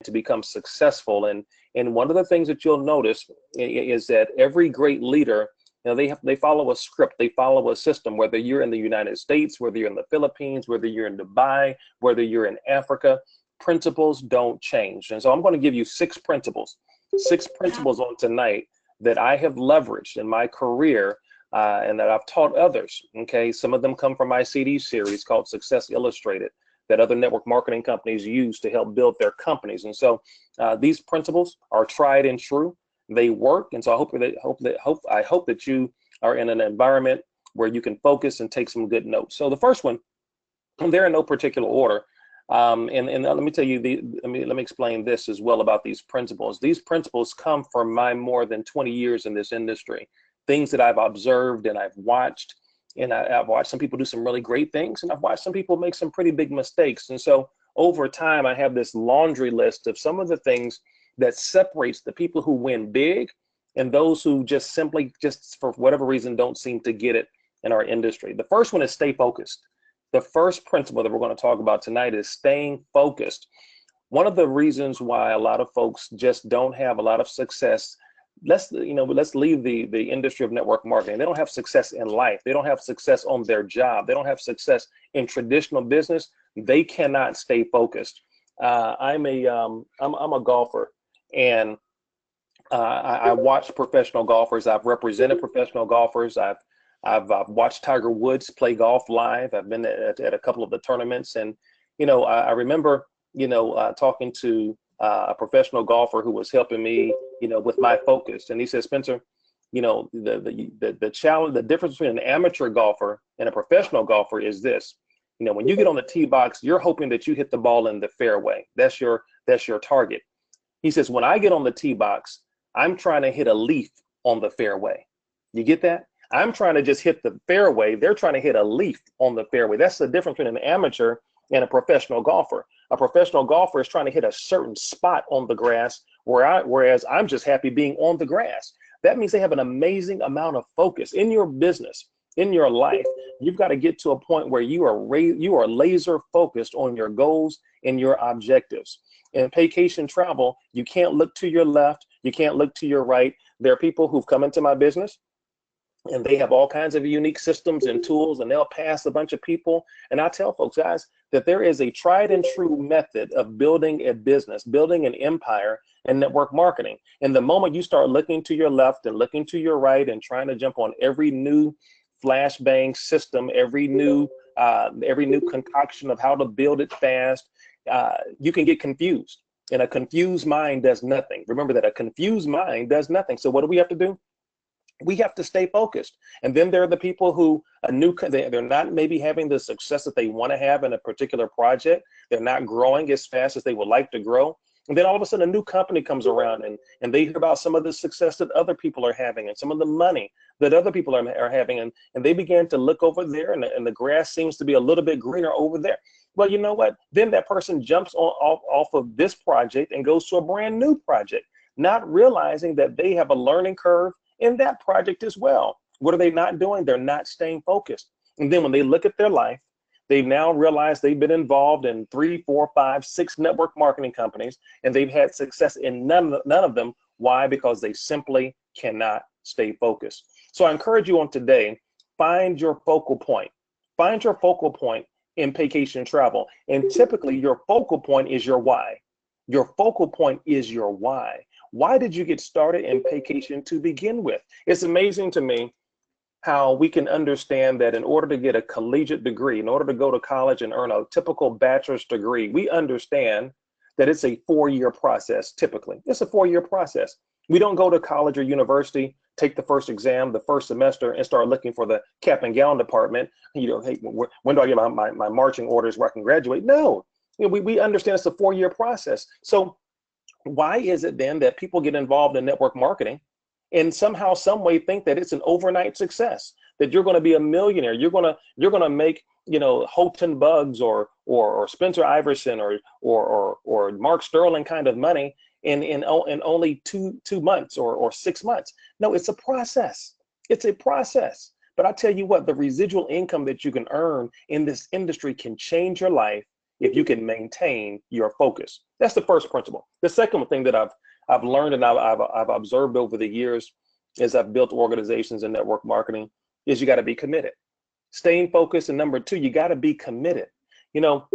to become successful. And one of the things that you'll notice is that every great leader, they follow a script, they follow a system, whether you're in the United States, whether you're in the Philippines, whether you're in Dubai, whether you're in Africa, principles don't change. And so I'm going to give you six principles on tonight that I have leveraged in my career and that I've taught others. Okay, some of them come from my CD series called Success Illustrated that other network marketing companies use to help build their companies. And so these principles are tried and true. They work. And so I hope that you are in an environment where you can focus and take some good notes. So the first one, they're in no particular order. And let me tell you, let me explain this as well about these principles. These principles come from my more than 20 years in this industry, things that I've observed and I've watched. And I've watched some people do some really great things, and I've watched some people make some pretty big mistakes. And so over time, I have this laundry list of some of the things that separates the people who win big and those who just for whatever reason don't seem to get it in our industry. The first one is stay focused. The first principle that we're going to talk about tonight is staying focused. One of the reasons why a lot of folks just don't have a lot of success, let's leave the industry of network marketing. They don't have success in life. They don't have success on their job. They don't have success in traditional business. They cannot stay focused. I'm a golfer, and I watch professional golfers. I've represented professional golfers. I've watched Tiger Woods play golf live. I've been at a couple of the tournaments, and I remember talking to a professional golfer who was helping me with my focus, and he said, Spencer, the challenge, the difference between an amateur golfer and a professional golfer is this. When you get on the tee box, you're hoping that you hit the ball in the fairway. That's your target. He says, when I get on the tee box, I'm trying to hit a leaf on the fairway. You get that? I'm trying to just hit the fairway. They're trying to hit a leaf on the fairway. That's the difference between an amateur and a professional golfer. A professional golfer is trying to hit a certain spot on the grass, whereas I'm just happy being on the grass. That means they have an amazing amount of focus in your business, in your life. You've got to get to a point where you are laser focused on your goals and your objectives. In vacation travel, you can't look to your left. You can't look to your right. There are people who've come into my business, and they have all kinds of unique systems and tools, and they'll pass a bunch of people. And I tell folks, guys, that there is a tried and true method of building a business, building an empire in network marketing. And the moment you start looking to your left and looking to your right and trying to jump on every new flashbang system, every new concoction of how to build it fast, you can get confused. And a confused mind does nothing. Remember that a confused mind does nothing. So what do we have to do? We have to stay focused. And then there are the people who they're not maybe having the success that they want to have in a particular project. They're not growing as fast as they would like to grow. And then all of a sudden a new company comes around and they hear about some of the success that other people are having and some of the money that other people are having. And they begin to look over there and the grass seems to be a little bit greener over there. Well, you know what? Then that person jumps off of this project and goes to a brand new project, not realizing that they have a learning curve in that project as well. What are they not doing? They're not staying focused. And then when they look at their life, they've now realized they've been involved in 3, 4, 5, 6 network marketing companies, and they've had success in none of them. Why? Because they simply cannot stay focused. So I encourage you on today, find your focal point. Find your focal point in vacation travel. And typically your focal point is your why. Your focal point is your why. Why did you get started in vacation to begin with? It's amazing to me how we can understand that in order to get a collegiate degree, in order to go to college and earn a typical bachelor's degree, we understand that it's a 4-year process. Typically, it's a 4-year process. We don't go to college or university, take the first exam, the first semester, and start looking for the cap and gown department. Hey, when do I get my marching orders where I can graduate? No, we understand it's a 4-year process. So why is it then that people get involved in network marketing and somehow, some way think that it's an overnight success, that you're going to be a millionaire, you're going to make Houghton Bugs or Spencer Iverson or Mark Sterling kind of money in only two months or 6 months? No, it's a process. It's a process. But I tell you what, the residual income that you can earn in this industry can change your life if you can maintain your focus. That's the first principle. The second thing that I've learned and I've observed over the years as I've built organizations in network marketing is you got to be committed. Staying focused, and number two, you got to be committed. You know,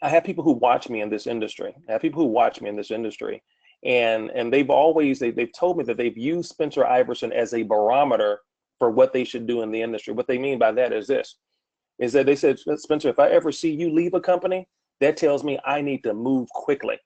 I have people who watch me in this industry. And they've always they've told me that they've used Spencer Iverson as a barometer for what they should do in the industry. What they mean by that is this, is that they said, Spencer, if I ever see you leave a company, that tells me I need to move quickly.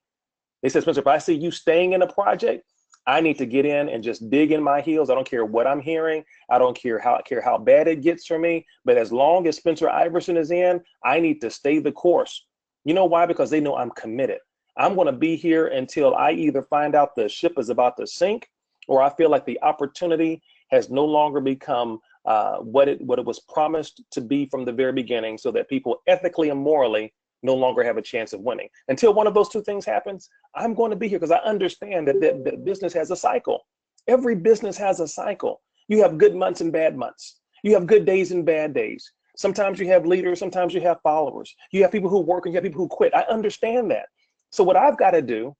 They said, Spencer, if I see you staying in a project, I need to get in and just dig in my heels. I don't care what I'm hearing. I don't care how bad it gets for me. But as long as Spencer Iverson is in, I need to stay the course. You know why? Because they know I'm committed. I'm going to be here until I either find out the ship is about to sink, or I feel like the opportunity has no longer become what it was promised to be from the very beginning, so that people ethically and morally no longer have a chance of winning. Until one of those two things happens, I'm going to be here because I understand that business has a cycle. Every business has a cycle. You have good months and bad months. You have good days and bad days. Sometimes you have leaders, sometimes you have followers. You have people who work and you have people who quit. I understand that. So what I've got to do,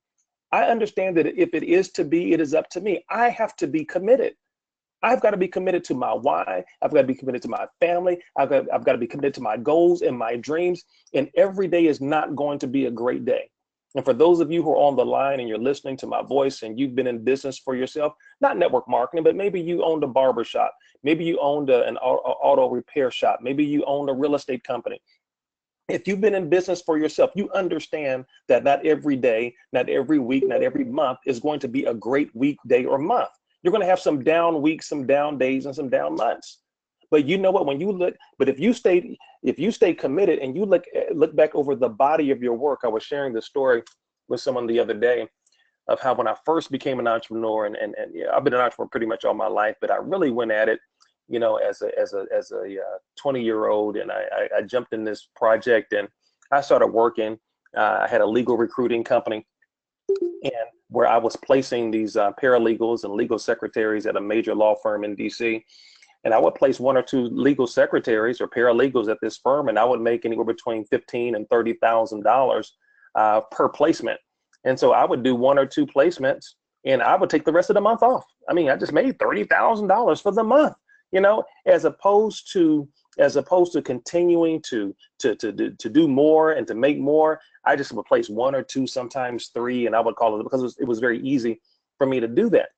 I understand that if it is to be, it is up to me. I have to be committed. I've got to be committed to my why. I've got to be committed to my family. I've got to be committed to my goals and my dreams. And every day is not going to be a great day. And for those of you who are on the line and you're listening to my voice and you've been in business for yourself, not network marketing, but maybe you owned a barber shop. Maybe you owned an auto repair shop. Maybe you owned a real estate company. If you've been in business for yourself, you understand that not every day, not every week, not every month is going to be a great week, day, or month. You're going to have some down weeks, some down days, and some down months. But you know what? When you look, but if you stay committed and you look back over the body of your work, I was sharing this story with someone the other day of how when I first became an entrepreneur, and yeah, I've been an entrepreneur pretty much all my life, but I really went at it, you know, as a 20-year-old, and I jumped in this project and I started working. I had a legal recruiting company, and where I was placing these paralegals and legal secretaries at a major law firm in DC. And I would place one or two legal secretaries or paralegals at this firm, and I would make anywhere between $15,000 and $30,000 per placement. And so I would do one or two placements, and I would take the rest of the month off. I mean, I just made $30,000 for the month, you know, as opposed to continuing to do more and to make more. I just would place one or two, sometimes three, and I would call it, because it was very easy for me to do that.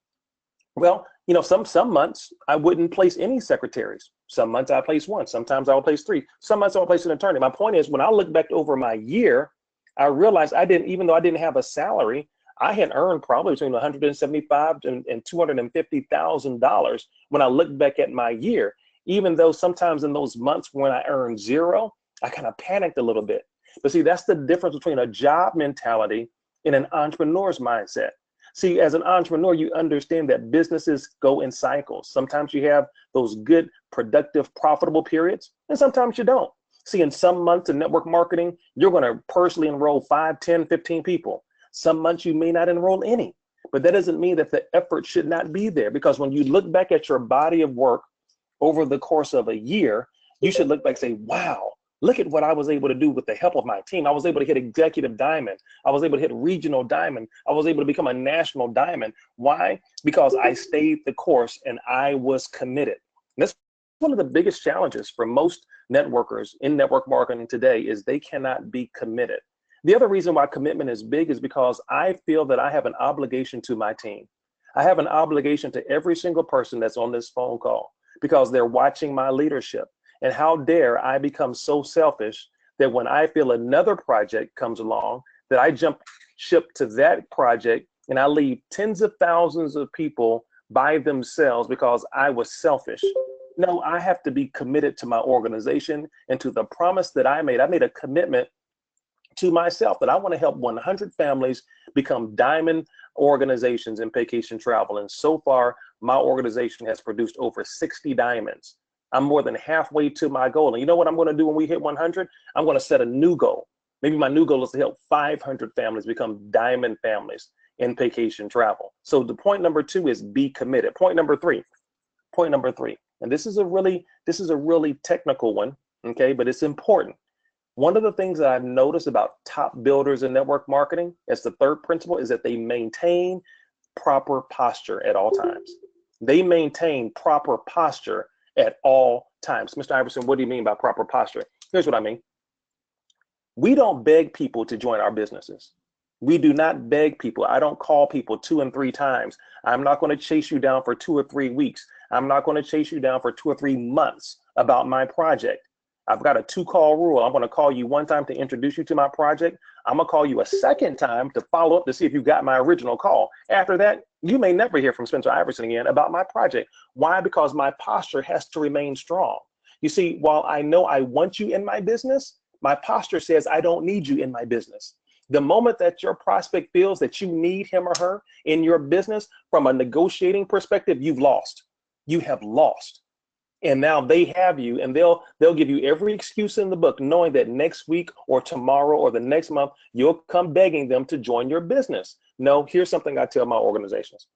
Well, you know, some months I wouldn't place any secretaries. Some months I place one. Sometimes I would place three. Some months I would place an attorney. My point is, when I look back over my year, I realized even though I didn't have a salary, I had earned probably between $175,000 and $250,000 when I look back at my year. Even though sometimes in those months when I earned zero, I kind of panicked a little bit. But see, that's the difference between a job mentality and an entrepreneur's mindset. See, as an entrepreneur, you understand that businesses go in cycles. Sometimes you have those good, productive, profitable periods, and sometimes you don't. See, in some months in network marketing, you're going to personally enroll 5, 10, 15 people. Some months you may not enroll any, but that doesn't mean that the effort should not be there, because when you look back at your body of work over the course of a year, you should look back and say, wow, look at what I was able to do with the help of my team. I was able to hit executive diamond. I was able to hit regional diamond. I was able to become a national diamond. Why? Because I stayed the course and I was committed. And that's one of the biggest challenges for most networkers in network marketing today, is they cannot be committed. The other reason why commitment is big is because I feel that I have an obligation to my team. I have an obligation to every single person that's on this phone call, because they're watching my leadership. And how dare I become so selfish that when I feel another project comes along, that I jump ship to that project and I leave tens of thousands of people by themselves because I was selfish. No, I have to be committed to my organization and to the promise that I made. I made a commitment to myself that I want to help 100 families become diamond organizations in vacation travel. And so far, my organization has produced over 60 diamonds. I'm more than halfway to my goal. And you know what I'm going to do when we hit 100? I'm going to set a new goal. Maybe my new goal is to help 500 families become diamond families in vacation travel. So the point number 2 is be committed. Point number three, and this is a really technical one, okay, but it's important. One of the things that I've noticed about top builders in network marketing as the third principle is that they maintain proper posture at all times. They maintain proper posture at all times. Mr. Iverson, what do you mean by proper posture? Here's what I mean. We don't beg people to join our businesses. We do not beg people. I don't call people 2 and 3 times. I'm not going to chase you down for 2 or 3 weeks. I'm not going to chase you down for 2 or 3 months about my project. I've got a 2-call rule. I'm going to call you one time to introduce you to my project. I'm going to call you a second time to follow up to see if you got my original call. After that, you may never hear from Spencer Iverson again about my project. Why? Because my posture has to remain strong. You see, while I know I want you in my business, my posture says I don't need you in my business. The moment that your prospect feels that you need him or her in your business from a negotiating perspective, you've lost. You have lost. And now they have you, and they'll give you every excuse in the book, knowing that next week or tomorrow or the next month, you'll come begging them to join your business. No, here's something I tell my organizations.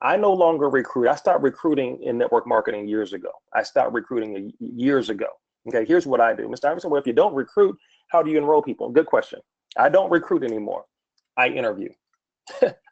I no longer recruit. I stopped recruiting in network marketing years ago. I stopped recruiting years ago. Okay, here's what I do. Mr. Iverson, well, if you don't recruit, how do you enroll people? Good question. I don't recruit anymore. I interview.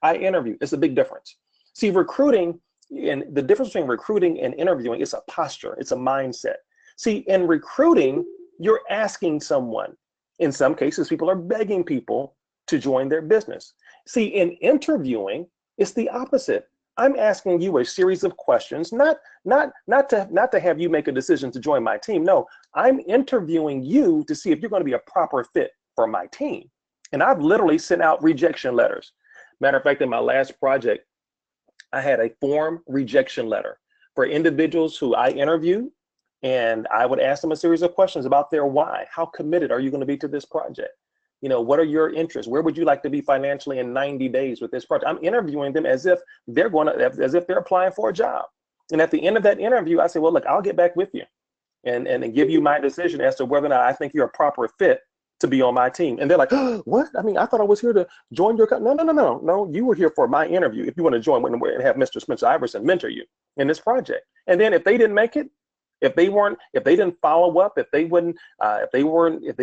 I interview. It's a big difference. See, recruiting, and the difference between recruiting and interviewing is a posture. It's a mindset. See, in recruiting, you're asking someone. In some cases, people are begging people to join their business. See, in interviewing, it's the opposite. I'm asking you a series of questions, not to have you make a decision to join my team. No, I'm interviewing you to see if you're going to be a proper fit for my team. And I've literally sent out rejection letters. Matter of fact, in my last project, I had a form rejection letter for individuals who I interviewed, and I would ask them a series of questions about their why. How committed are you going to be to this project? You know, what are your interests? Where would you like to be financially in 90 days with this project? I'm interviewing them as if they're applying for a job. And at the end of that interview, I say, well, look, I'll get back with you and give you my decision as to whether or not I think you're a proper fit to be on my team. And they're like, oh, what? I mean, I thought I was here to join your company. No, you were here for my interview. If you want to join and have Mr. Spencer Iverson mentor you in this project. And then if they didn't make it, if they didn't follow up, if they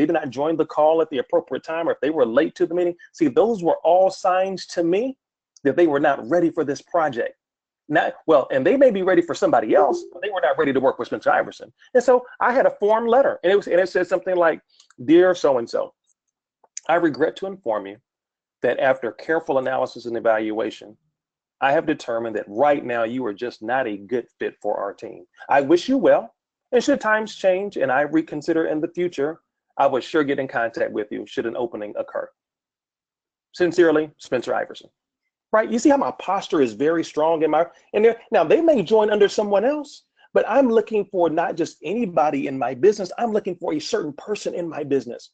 did not join the call at the appropriate time, or if they were late to the meeting, see, those were all signs to me that they were not ready for this project. And they may be ready for somebody else, but they were not ready to work with Spencer Iverson. And so I had a form letter, and it said something like, "Dear so-and-so, I regret to inform you that after careful analysis and evaluation, I have determined that right now you are just not a good fit for our team. I wish you well, and should times change and I reconsider in the future, I would sure get in contact with you should an opening occur. Sincerely, Spencer Iverson." Right? You see how my posture is very strong now they may join under someone else, but I'm looking for not just anybody in my business. I'm looking for a certain person in my business.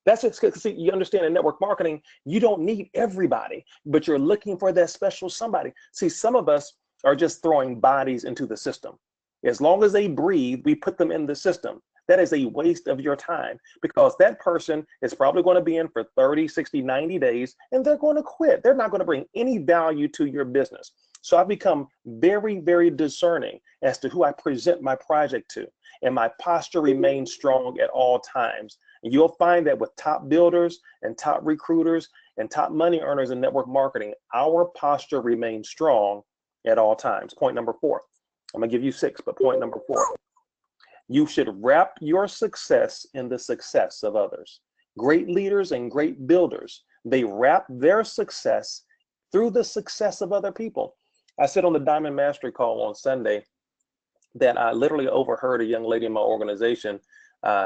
That's it. See, you understand, in network marketing, you don't need everybody, but you're looking for that special somebody. See, some of us are just throwing bodies into the system. As long as they breathe, we put them in the system. That is a waste of your time, because that person is probably going to be in for 30, 60, 90 days, and they're going to quit. They're not going to bring any value to your business. So I've become very, very discerning as to who I present my project to, and my posture remains strong at all times. And you'll find that with top builders and top recruiters and top money earners in network marketing, our posture remains strong at all times. Point number 4. I'm going to give you 6, but point number 4. You should wrap your success in the success of others. Great leaders and great builders, they wrap their success through the success of other people. I said on the Diamond Mastery call on Sunday that I literally overheard a young lady in my organization.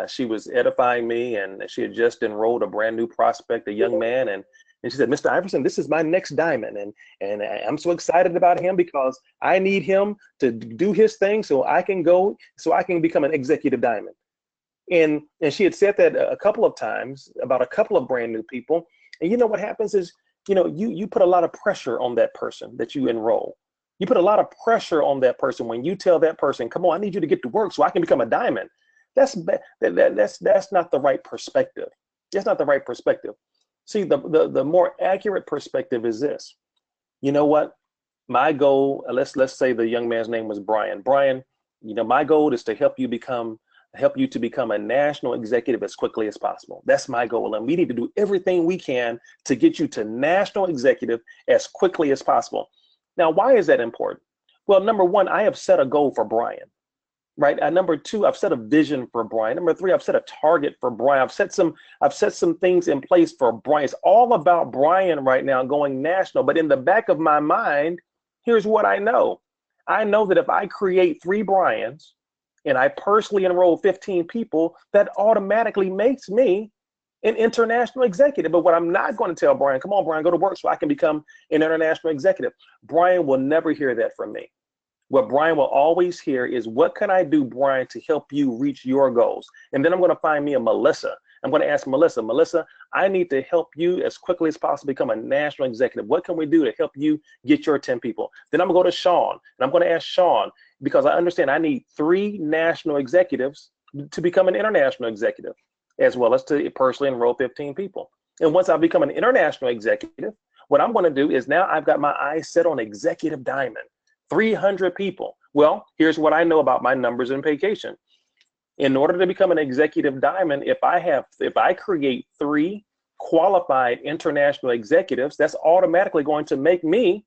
She was edifying me, and she had just enrolled a brand new prospect, a young man, and she said, "Mr. Iverson, this is my next diamond, and I'm so excited about him because I need him to do his thing so I can become an executive diamond." And she had said that a couple of times about a couple of brand new people. And you know what happens is, you put a lot of pressure on that person that you enroll. You put a lot of pressure on that person when you tell that person, "Come on, I need you to get to work so I can become a diamond." That's not the right perspective. That's not the right perspective. See, the more accurate perspective is this. You know what? My goal, let's say the young man's name was Brian. Brian, my goal is to help you become help you to become a national executive as quickly as possible. That's my goal. And we need to do everything we can to get you to national executive as quickly as possible. Now, why is that important? Well, number one, I have set a goal for Brian, right? Number two, I've set a vision for Brian. Number three, I've set a target for Brian. I've set some things in place for Brian. It's all about Brian right now going national. But in the back of my mind, here's what I know. I know that if I create 3 Brians and I personally enroll 15 people, that automatically makes me an international executive. But what I'm not going to tell Brian, come on, Brian, go to work so I can become an international executive. Brian will never hear that from me. What Brian will always hear is, what can I do, Brian, to help you reach your goals? And then I'm going to find me a Melissa. I'm going to ask Melissa, I need to help you as quickly as possible become a national executive. What can we do to help you get your 10 people? Then I'm going to go to Sean, and I'm going to ask Sean, because I understand I need 3 national executives to become an international executive, as well as to personally enroll 15 people. And once I become an international executive, what I'm going to do is, now I've got my eyes set on executive diamond, 300 people. Well, here's what I know about my numbers and vacation. In order to become an executive diamond, if I create 3 qualified international executives, that's automatically going to make me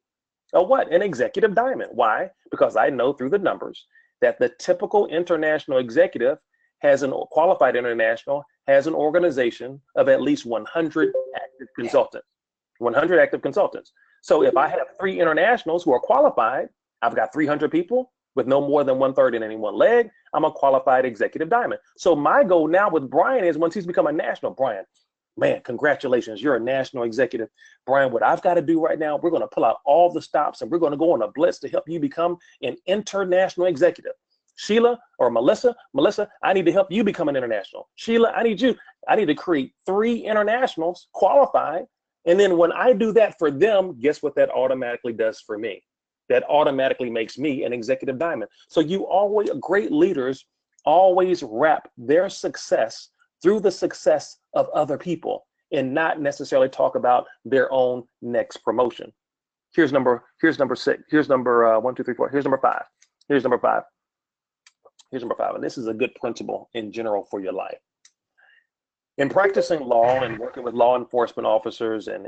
an executive diamond. Why? Because I know through the numbers that the typical international executive qualified international has an organization of at least 100 active consultants. 100 active consultants. So if I have 3 internationals who are qualified, I've got 300 people with no more than 1/3 in any one leg. I'm a qualified executive diamond. So my goal now with Brian is, once he's become a national, Brian, man, congratulations, you're a national executive. Brian, what I've got to do right now, we're going to pull out all the stops and we're going to go on a blitz to help you become an international executive. Sheila or Melissa, I need to help you become an international. Sheila, I need to create 3 internationals qualified. And then when I do that for them, guess what that automatically does for me? That automatically makes me an executive diamond. So great leaders always wrap their success through the success of other people, and not necessarily talk about their own next promotion. Here's number 6. Here's number 1, 2, 3, 4. Here's number 5. Here's number 5. Here's number 5. And this is a good principle in general for your life. In practicing law and working with law enforcement officers and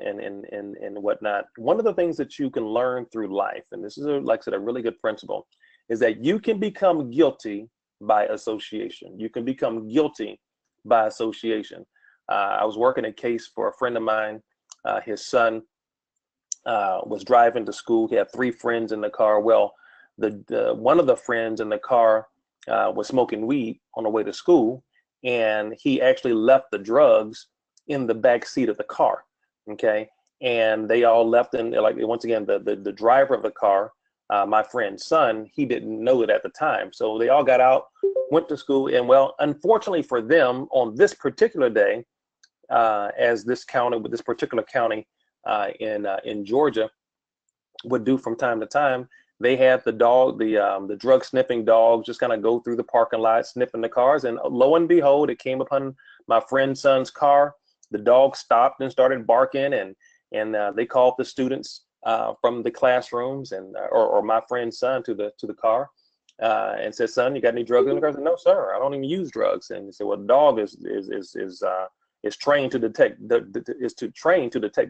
whatnot, one of the things that you can learn through life, and this is like I said, a really good principle, is that you can become guilty by association. You can become guilty by association. I was working a case for a friend of mine. His son was driving to school. He had 3 friends in the car. Well, one of the friends in the car was smoking weed on the way to school, and he actually left the drugs in the back seat of the car. Okay, and they all left in, like, once again, the driver of the car, my friend's son, he didn't know it at the time. So they all got out, went to school, and well, unfortunately for them, on this particular day, as this particular county in Georgia would do from time to time, they had the drug sniffing dogs just kind of go through the parking lot, sniffing the cars, and lo and behold, it came upon my friend's son's car. The dog stopped and started barking, and they called the students from the classrooms or my friend's son to the car and said, "Son, you got any drugs in the car?" I said, "No, sir, I don't even use drugs." And he said, "Well, the dog is trained to detect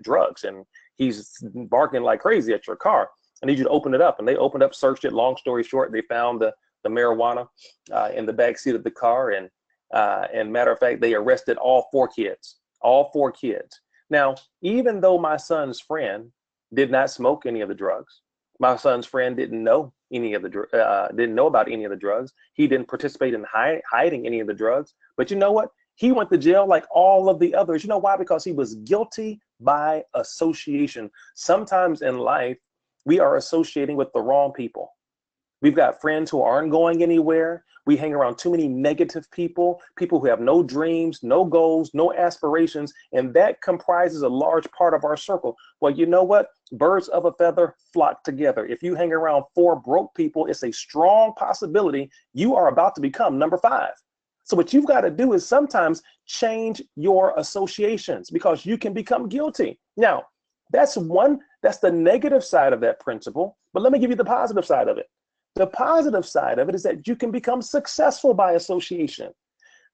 drugs, and he's barking like crazy at your car. I need you to open it up." And they opened up, searched it. Long story short, they found the marijuana in the back seat of the car, and matter of fact, they arrested all 4 kids. All 4 kids. Now, even though my son's friend did not smoke any of the drugs, my son's friend didn't know about any of the drugs. He didn't participate in hiding any of the drugs. But you know what? He went to jail like all of the others. You know why? Because he was guilty by association. Sometimes in life, we are associating with the wrong people. We've got friends who aren't going anywhere. We hang around too many negative people who have no dreams, no goals, no aspirations, and that comprises a large part of our circle. Well, you know what? Birds of a feather flock together. If you hang around 4 broke people, it's a strong possibility you are about to become number 5. So what you've got to do is sometimes change your associations, because you can become guilty. Now, that's the negative side of that principle, but let me give you the positive side of it. The positive side of it is that you can become successful by association.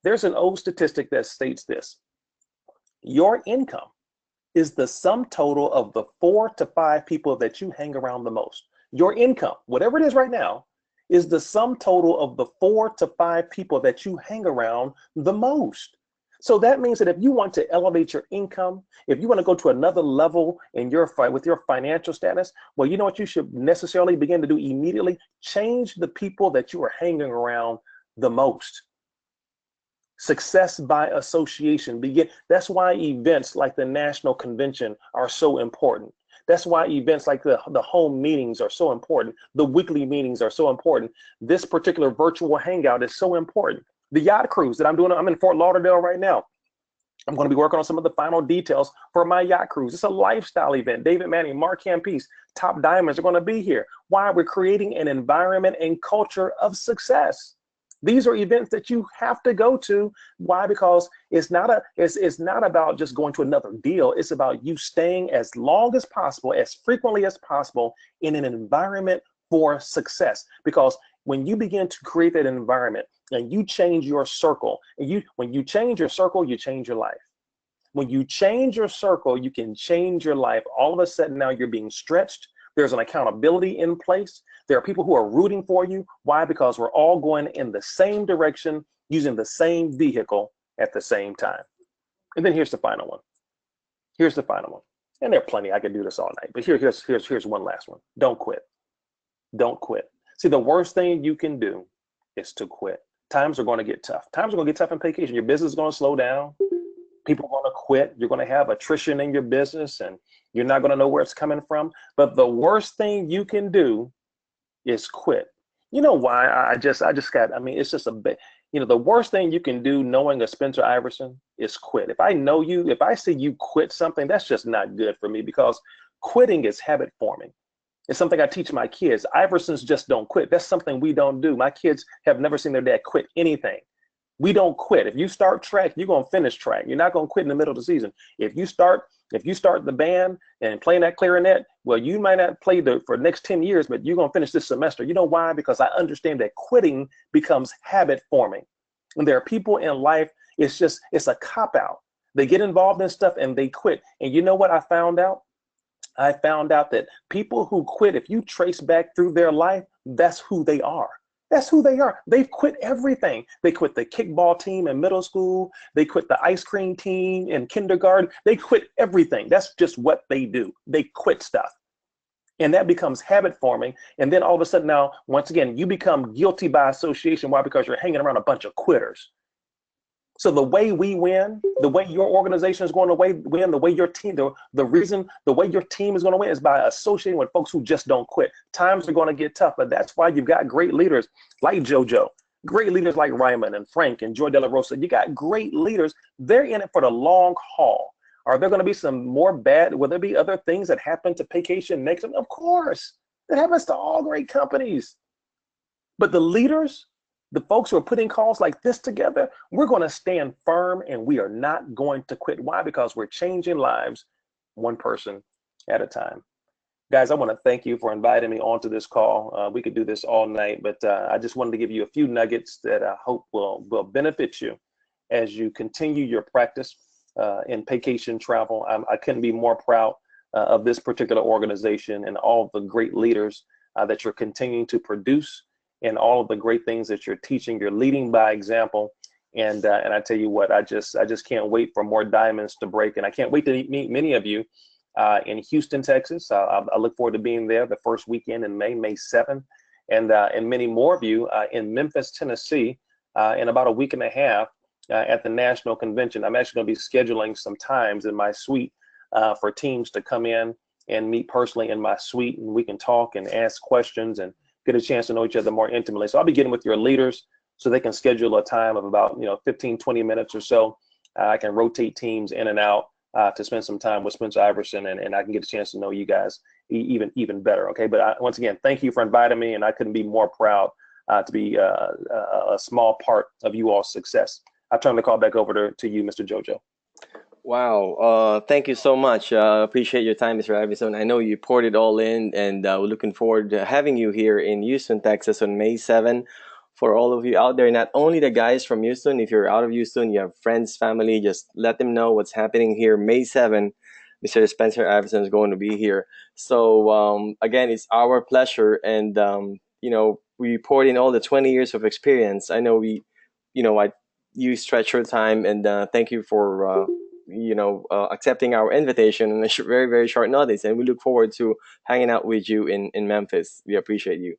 There's an old statistic that states this: your income is the sum total of the 4 to 5 people that you hang around the most. Your income, whatever it is right now, is the sum total of the 4 to 5 people that you hang around the most. So that means that if you want to elevate your income, if you want to go to another level in your with your financial status, well, you know what you should necessarily begin to do immediately? Change the people that you are hanging around the most. Success by association. That's why events like the national convention are so important. That's why events like the home meetings are so important. The weekly meetings are so important. This particular virtual hangout is so important. The yacht cruise that I'm doing, I'm in Fort Lauderdale right now. I'm going to be working on some of the final details for my yacht cruise. It's a lifestyle event. David Manning, Mark Campese, top diamonds are going to be here. Why? We're creating an environment and culture of success. These are events that you have to go to. Why? Because it's not about just going to another deal. It's about you staying as long as possible, as frequently as possible in an environment for success. Because when you begin to create that environment and you change your circle, and when you change your circle, you change your life. When you change your circle, you can change your life. All of a sudden now you're being stretched. There's an accountability in place. There are people who are rooting for you. Why? Because we're all going in the same direction, using the same vehicle at the same time. And then here's the final one. Here's the final one. And there are plenty. I could do this all night. But here's one last one. Don't quit. Don't quit. See, the worst thing you can do is to quit. Times are going to get tough. Times are going to get tough in vacation. Your business is going to slow down. People are going to quit. You're going to have attrition in your business, and you're not going to know where it's coming from. But the worst thing you can do is quit. You know why? It's just a bit, the worst thing you can do knowing a Spencer Iverson is quit. If I know you, if I see you quit something, that's just not good for me, because quitting is habit forming. It's something I teach my kids. Iversons just don't quit. That's something we don't do. My kids have never seen their dad quit anything. We don't quit. If you start track, you're going to finish track. You're not going to quit in the middle of the season. If you start the band and playing that clarinet, well, you might not play for the next 10 years, but you're going to finish this semester. You know why? Because I understand that quitting becomes habit forming. And there are people in life, it's a cop out. They get involved in stuff and they quit. And you know what I found out? I found out that people who quit, if you trace back through their life, that's who they are. That's who they are. They've quit everything. They quit the kickball team in middle school. They quit the ice cream team in kindergarten. They quit everything. That's just what they do. They quit stuff. And that becomes habit forming. And then all of a sudden now, once again, you become guilty by association. Why? Because you're hanging around a bunch of quitters. So the way we win, the way your organization is going to win, the way your team, the way your team is going to win is by associating with folks who just don't quit. Times are going to get tough, but that's why you've got great leaders like JoJo, great leaders like Ryman and Frank and Joy De La Rosa. You got great leaders. They're in it for the long haul. Are there going to be some more bad? Will there be other things that happen to vacation next? Of course, that happens to all great companies. But the leaders, the folks who are putting calls like this together, we're going to stand firm and we are not going to quit. Why? Because we're changing lives one person at a time. Guys, I want to thank you for inviting me onto this call. We could do this all night, but I just wanted to give you a few nuggets that I hope will benefit you as you continue your practice in vacation travel. I couldn't be more proud of this particular organization and all the great leaders that you're continuing to produce, and all of the great things that you're teaching. You're leading by example. And I tell you what, I just can't wait for more diamonds to break. And I can't wait to meet many of you in Houston, Texas. I look forward to being there the first weekend in May 7th. And many more of you in Memphis, Tennessee, in about a week and a half at the National Convention. I'm actually going to be scheduling some times in my suite for teams to come in and meet personally in my suite, and we can talk and ask questions and get a chance to know each other more intimately. So I'll be getting with your leaders so they can schedule a time of about 15, 20 minutes or so. I can rotate teams in and out to spend some time with Spencer Iverson, and I can get a chance to know you guys even better. Okay, but once again, thank you for inviting me, and I couldn't be more proud to be a small part of you all's success. I turn the call back over to you, Mr. JoJo. Wow. Thank you so much. Appreciate your time, Mr. Iverson. I know you poured it all in, and we're looking forward to having you here in Houston, Texas on May 7. for all of you out there, not only the guys from Houston. If you're out of Houston, you have friends, family, just let them know what's happening here. May 7th, Mr. Spencer Iverson is going to be here. So again, it's our pleasure, and we poured in all the 20 years of experience. I know I you stretch your time, and thank you for accepting our invitation in a very very short notice, and we look forward to hanging out with you in Memphis. We appreciate you.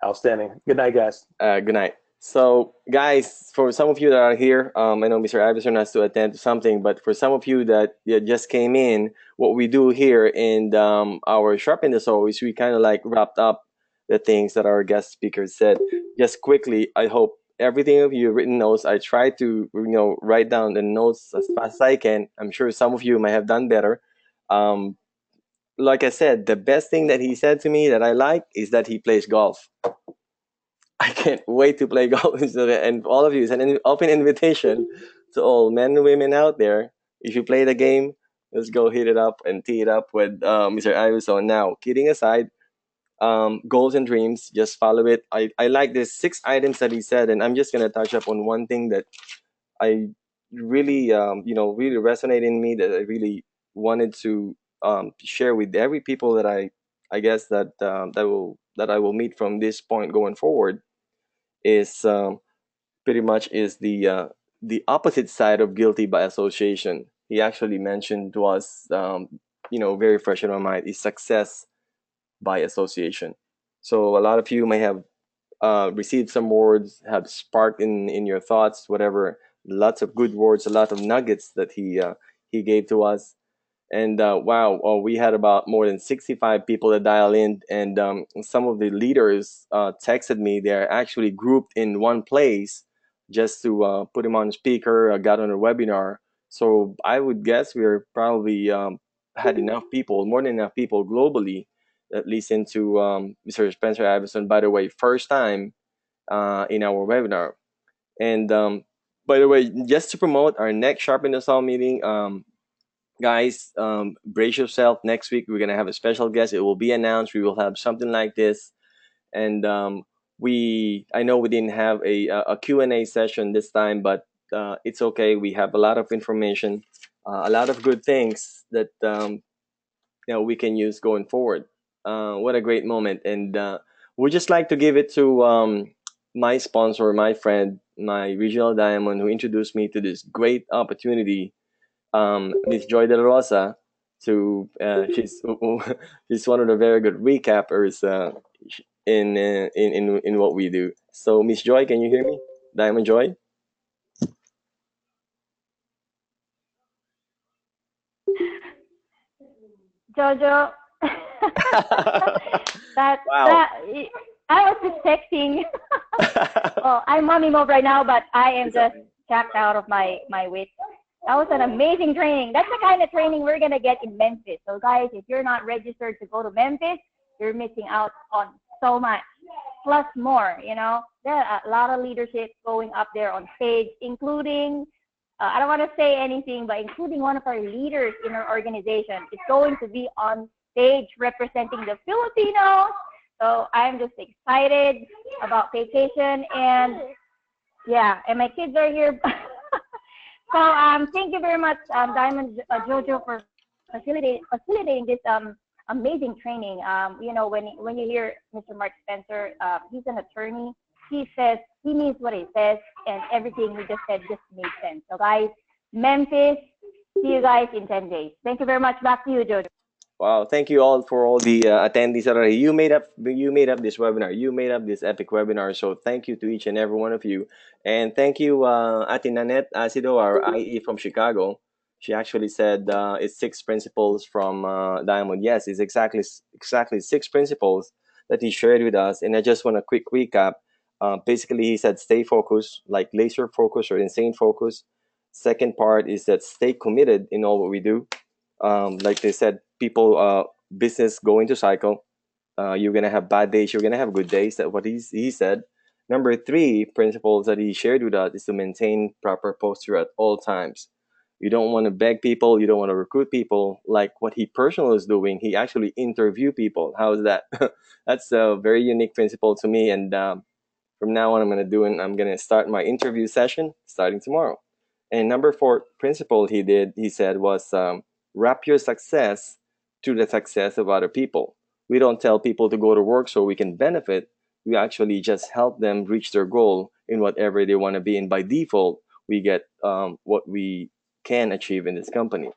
Outstanding. Good night, guys. Good night. So, guys, for some of you that are here, I know Mr. Iverson has to attend to something, but for some of you that just came in, what we do here in our Sharpen the Soul is we kind of like wrapped up the things that our guest speakers said. Just quickly, I hope everything of you written notes. I try to write down the notes as fast as I can. I'm sure some of you might have done better. Um, like I said, the best thing that he said to me that I like is that he plays golf. I can't wait to play golf. And all of you, it's an open invitation to all men and women out there. If you play the game, let's go hit it up and tee it up with Mr. Iverson. Now, kidding aside, goals and dreams, just follow it. I like the 6 items that he said, and I'm just going to touch up on one thing that I really, really resonated in me, that I really wanted to share with every people that I guess that I will meet from this point going forward is pretty much is the opposite side of guilty by association. He actually mentioned to us, very fresh in our mind, is success by association. So a lot of you may have received some words, have sparked in your thoughts, whatever. Lots of good words, a lot of nuggets that he gave to us. And wow, we had about more than 65 people that dial in, and some of the leaders texted me. They're actually grouped in one place just to put them on speaker. I got on a webinar, so I would guess we're probably had enough people, more than enough people globally that listen to Mr. Spencer Iverson. By the way, first time in our webinar. And by the way, just to promote our next Sharpen the Saw meeting, guys, brace yourself. Next week we're gonna have a special guest. It will be announced. We will have something like this, and I know we didn't have a Q&A session this time, but it's okay. We have a lot of information, a lot of good things that we can use going forward. What a great moment, and we'd just like to give it to my sponsor, my friend, my regional diamond, who introduced me to this great opportunity, Miss Joy De La Rosa. To she's one of the very good recappers in what we do. So, Miss Joy, can you hear me? Diamond Joy. Jojo, Wow. that I was just texting. Well, I'm mommy mode right now, but I am just tapped out of my wits. That was an amazing training. That's the kind of training we're gonna get in Memphis. So guys, if you're not registered to go to Memphis, you're missing out on so much. Plus more, there are a lot of leadership going up there on stage, including I don't want to say anything, but including one of our leaders in our organization is going to be on stage representing the Filipinos. So I'm just excited about vacation, and yeah, and my kids are here. So thank you very much, Diamond Jojo, for facilitating this amazing training. When you hear Mr. Mark Spencer, he's an attorney. He says he means what he says, and everything he just said just made sense. So guys, Memphis, see you guys in 10 days. Thank you very much. Back to you, Jojo. Wow, thank you all for all the attendees already. You made up this webinar. You made up this epic webinar. So thank you to each and every one of you. And thank you, Ate Nanette Acido, our IE from Chicago. She actually said it's 6 principles from Diamond. Yes, it's exactly 6 principles that he shared with us. And I just want a quick recap. Basically, he said stay focused, like laser focus or insane focus. Second part is that stay committed in all what we do. Like they said, people, business go into cycle. You're gonna have bad days. You're gonna have good days. That's what he said. Number 3 principles that he shared with us is to maintain proper posture at all times. You don't want to beg people. You don't want to recruit people. Like what he personally is doing, he actually interview people. How is that? That's a very unique principle to me. And From now on, I'm gonna start my interview session starting tomorrow. And number 4 principle he said was wrap your success to the success of other people. We don't tell people to go to work so we can benefit. We actually just help them reach their goal in whatever they want to be. And by default, we get what we can achieve in this company.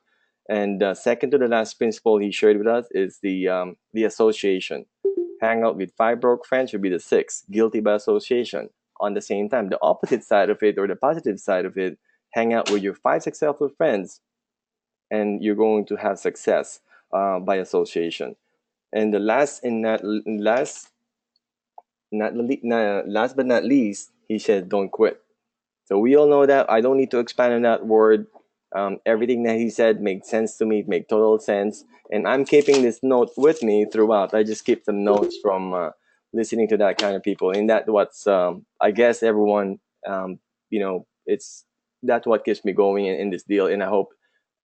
And second to the last principle he shared with us is the association. Hang out with 5 broke friends would be the 6th, guilty by association. On the same time, the opposite side of it, or the positive side of it, hang out with your 5 successful friends, and you're going to have success by association. And the last but not least, he said, don't quit. So we all know that. I don't need to expand on that word. Everything that he said makes sense to me. It makes total sense. And I'm keeping this note with me throughout. I just keep some notes from listening to that kind of people. And that's what's, I guess everyone, that's what keeps me going in this deal. And I hope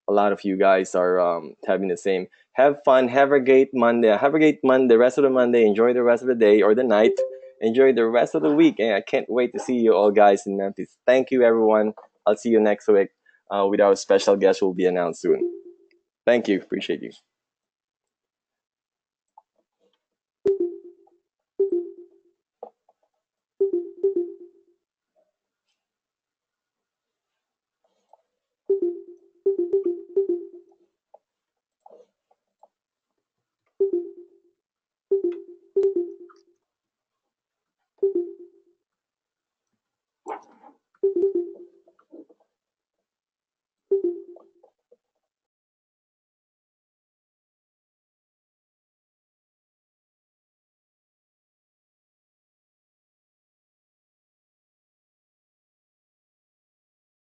a lot of you guys are having the same. Have fun. Have a great Monday. Have a great Monday. The rest of the Monday. Enjoy the rest of the day or the night. Enjoy the rest of the week. And I can't wait to see you all guys in Memphis. Thank you, everyone. I'll see you next week with our special guest who will be announced soon. Thank you. Appreciate you.